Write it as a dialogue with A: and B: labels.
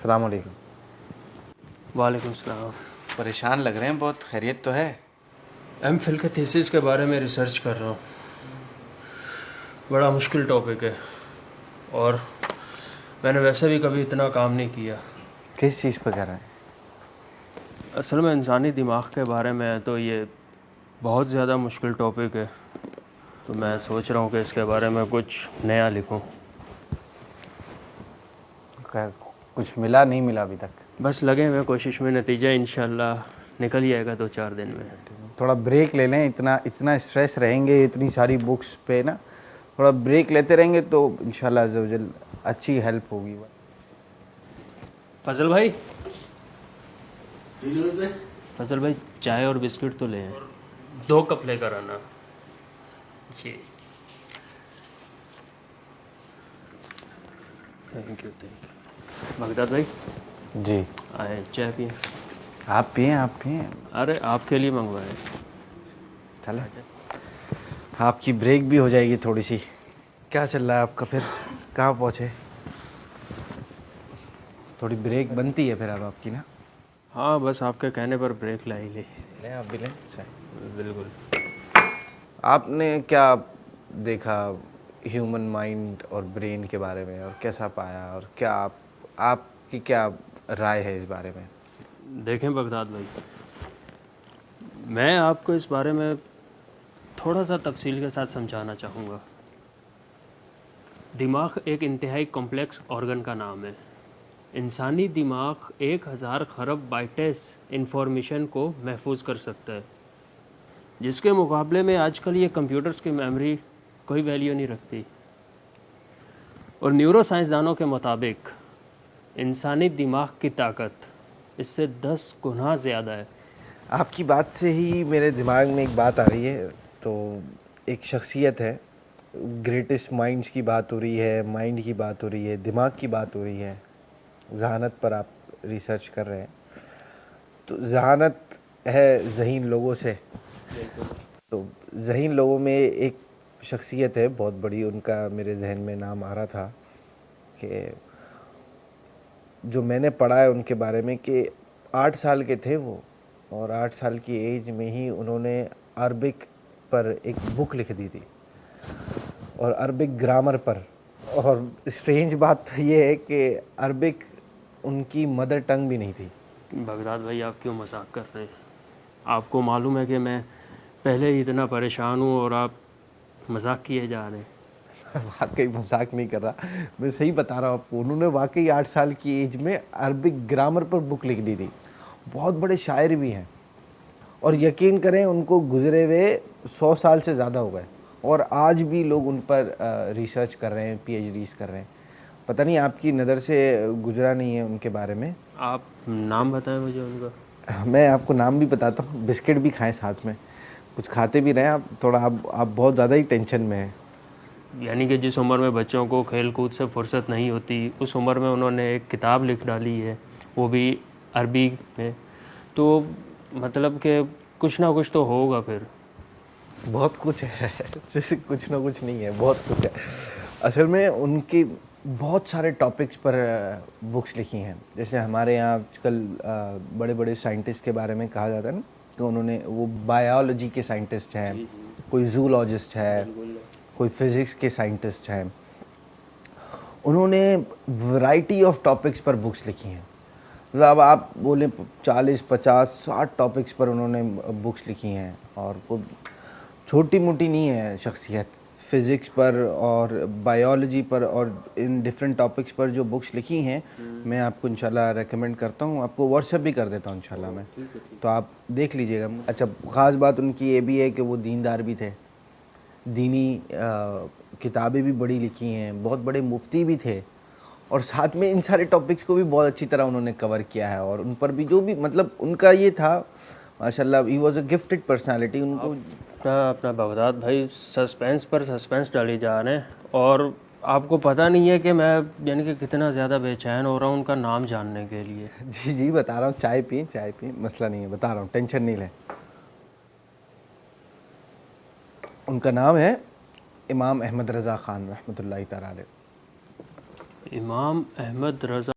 A: अस्सलाम वालेकुम।
B: वालेकुम सलाम।
A: परेशान लग रहे हैं बहुत, खैरियत तो है?
B: एमफिल के थीसिस के बारे में रिसर्च कर रहा हूँ। बड़ा मुश्किल टॉपिक है और मैंने वैसे भी कभी इतना काम नहीं किया।
A: किस चीज़ पर कर रहे हैं?
B: असल में इंसानी दिमाग के बारे में है, तो ये बहुत ज़्यादा मुश्किल टॉपिक है, तो मैं सोच रहा हूँ कि इसके बारे में कुछ नया लिखूँ।
A: कुछ मिला नहीं मिला अभी तक?
B: बस लगे हुए कोशिश में, नतीजा इंशाल्लाह निकल जाएगा 2-4 दिन में।
A: थोड़ा ब्रेक ले लें, इतना इतना स्ट्रेस रहेंगे इतनी सारी बुक्स पे ना, थोड़ा ब्रेक लेते रहेंगे तो इंशाल्लाह अज़्ज़ व जल अच्छी हेल्प होगी।
B: फजल भाई, फजल भाई चाय और बिस्किट तो ले आए, 2 कप लेकर आना जी। Thank you. बगदाद भाई
A: जी
B: आए, चाय पिए।
A: आप पिए, आप पिए।
B: अरे आपके लिए मंगवाए।
A: चलो आपकी ब्रेक भी हो जाएगी थोड़ी सी। क्या चल रहा है आपका फिर, कहाँ पहुँचे? थोड़ी ब्रेक बनती है फिर अब आपकी ना?
B: हाँ बस आपके कहने पर ब्रेक ला ही ले।
A: लें आप भी लें।
B: बिल्कुल।
A: आपने क्या देखा ह्यूमन माइंड और ब्रेन के बारे में, और कैसा पाया, और क्या आपकी क्या राय है इस बारे में?
B: देखें बगदाद भाई, मैं आपको इस बारे में थोड़ा सा तफसील के साथ समझाना चाहूँगा। दिमाग एक इंतहाई कॉम्प्लेक्स ऑर्गन का नाम है। इंसानी दिमाग 1000 खरब बाइट्स इंफॉर्मेशन को महफूज कर सकता है, जिसके मुकाबले में आजकल ये कंप्यूटर्स की मेमोरी कोई वैल्यू नहीं रखती। और न्यूरो साइंसदानों के मुताबिक इंसानी दिमाग की ताकत इससे 10 गुना ज़्यादा है।
A: आपकी बात से ही मेरे दिमाग में एक बात आ रही है। तो एक शख्सियत है, ग्रेटेस्ट माइंड्स की बात हो रही है, माइंड की बात हो रही है, दिमाग की बात हो रही है, जहानत पर आप रिसर्च कर रहे हैं। तो जहानत है ज़हीन लोगों से, तो ज़हीन लोगों में एक शख्सियत है बहुत बड़ी, उनका मेरे जहन में नाम आ रहा था कि जो मैंने पढ़ा है उनके बारे में कि 8 साल के थे वो, और 8 साल की एज में ही उन्होंने अरबिक पर एक बुक लिख दी थी, और अरबिक ग्रामर पर। और स्ट्रेंज बात तो ये है कि अरबिक उनकी मदर टंग भी नहीं थी।
B: बगदाद भाई आप क्यों मजाक कर रहे हैं? आपको मालूम है कि मैं पहले ही इतना परेशान हूँ और आप मजाक किए जा रहे हैं।
A: वाकई मजाक नहीं कर रहा, मैं सही बता रहा हूँ आपको। उन्होंने वाकई 8 साल की एज में अरबिक ग्रामर पर बुक लिख दी थी। बहुत बड़े शायर भी हैं, और यकीन करें उनको गुजरे हुए 100 साल से ज़्यादा हो गए, और आज भी लोग उन पर रिसर्च कर रहे हैं, पीएचडीज कर रहे हैं। पता नहीं आपकी नज़र से गुजरा नहीं है उनके बारे में।
B: आप नाम बताएं मुझे उनका।
A: मैं आपको नाम भी बताता हूँ, बिस्किट भी खाएं साथ में, कुछ खाते भी रहें आप। थोड़ा आप बहुत ज़्यादा ही टेंशन में हैं।
B: यानी कि जिस उम्र में बच्चों को खेल कूद से फुर्सत नहीं होती, उस उम्र में उन्होंने एक किताब लिख डाली है, वो भी अरबी में। तो मतलब कि कुछ ना कुछ तो होगा फिर।
A: बहुत कुछ है जैसे कुछ ना कुछ नहीं है, बहुत कुछ है। असल में उनकी बहुत सारे टॉपिक्स पर बुक्स लिखी हैं। जैसे हमारे यहाँ आजकल बड़े बड़े साइंटिस्ट के बारे में कहा जाता है ना, कि उन्होंने वो बायोलॉजी के साइंटिस्ट हैं, कोई जूलॉजिस्ट है, कोई फिज़िक्स के साइंटिस्ट हैं। उन्होंने वैरायटी ऑफ टॉपिक्स पर बुक्स लिखी हैं। मतलब अब आप बोलें 40, 50, 60 टॉपिक्स पर उन्होंने बुक्स लिखी हैं, और वो छोटी मोटी नहीं है शख्सियत। फ़िज़िक्स पर और बायोलॉजी पर और इन डिफरेंट टॉपिक्स पर जो बुक्स लिखी हैं, मैं आपको इंशाल्लाह रेकमेंड करता हूँ। आपको व्हाट्सएप भी कर देता हूँ इंशाल्लाह मैं, तो आप देख लीजिएगा। अच्छा, ख़ास बात उनकी ये भी है कि वो दीनदार भी थे, दीनी किताबें भी बड़ी लिखी हैं, बहुत बड़े मुफ्ती भी थे, और साथ में इन सारे टॉपिक्स को भी बहुत अच्छी तरह उन्होंने कवर किया है। और उन पर भी जो भी मतलब उनका ये था, माशाल्लाह, he was a gifted personality. उनको
B: अपना बगदाद भाई सस्पेंस पर सस्पेंस डाली जा रहे हैं, और आपको पता नहीं है कि मैं यानी कि कितना ज़्यादा बेचैन हो रहा हूँ उनका नाम जानने के लिए।
A: जी जी बता रहा हूँ, चाय पिए, चाय पिए, मसला नहीं है, बता रहा हूँ, टेंशन नहीं लें। उनका नाम है इमाम अहमद रज़ा ख़ान रहमतुल्लाहि तआला अलैह।
B: इमाम अहमद रज़ा